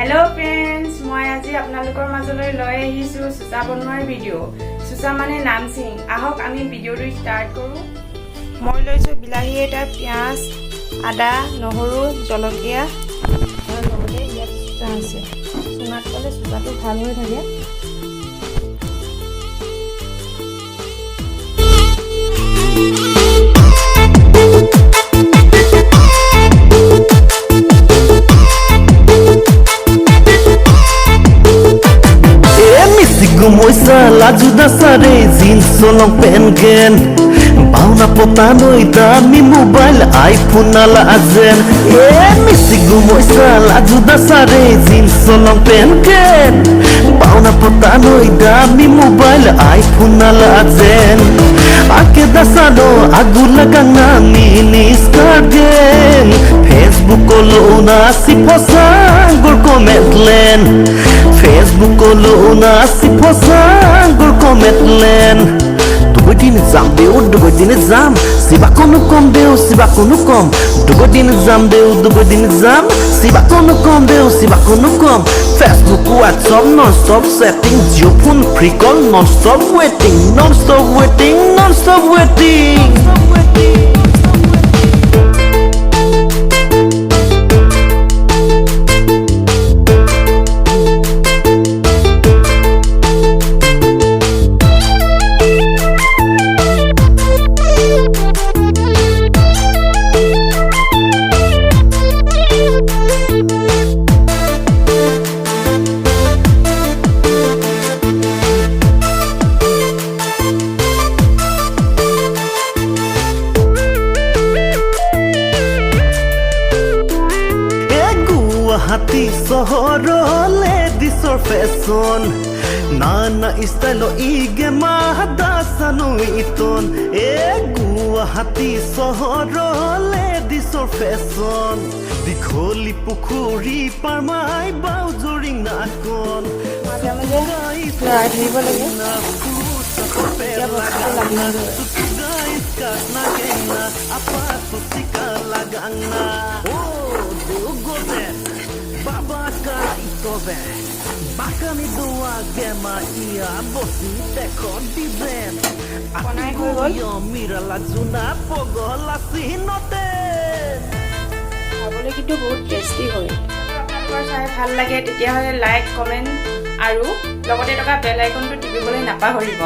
Hello friends मैं आज आपनालोকৰ মাজলৈ লৈ আহিছো সুচা বনোৱাৰ ভিডিও। সুচা মানে নামচিং। আহক আমি ভিডিওটো স্টাৰ্ট কৰো। মই লৈছো বিলাহী এটা, পিয়াজ, আদা, নহৰু, জলকীয়া আৰু লগতে ইয়াত সুচা আছে। সুনাত কলে সুচাটো ভাল হৈ থাকে। Moisa lajuda sare jeans long pengen bauna potanoi da mi mobile iPhone ala azen misigu moisa lajuda sare jeans long pengen bauna potanoi da mi mobile iPhone ala azen ake dasano agula kanga mini skargen Facebook olona si posang gor comment len Facebook olona si posang gor comment len dugodin zam deu dugodin zam siba kono kom deu siba kono kom dugodin zam deu dugodin zam siba kono kom deu siba kono kom Facebook WhatsApp non stop setting your phone free call non stop waiting non stop waiting non stop waiting Hati sohorole disor fashion nana style ige mahadasanu iton Guwahati sohorole disor fashion dikholi pukhuri parmai baujoring nakon Baba kala itobe bakani doa gema ia bosi dekho diben বনাই হৈ গল। yo mira la juna pogola sinote খাবলৈ কিন্তু বহুত tasty হয়। আপোনালোকৰ চাই ভাল লাগে তেতিয়াহলে লাইক, কমেন্ট আৰু লগতে থকা বেল আইকনটো টিপিবলৈ নাপাহৰিব।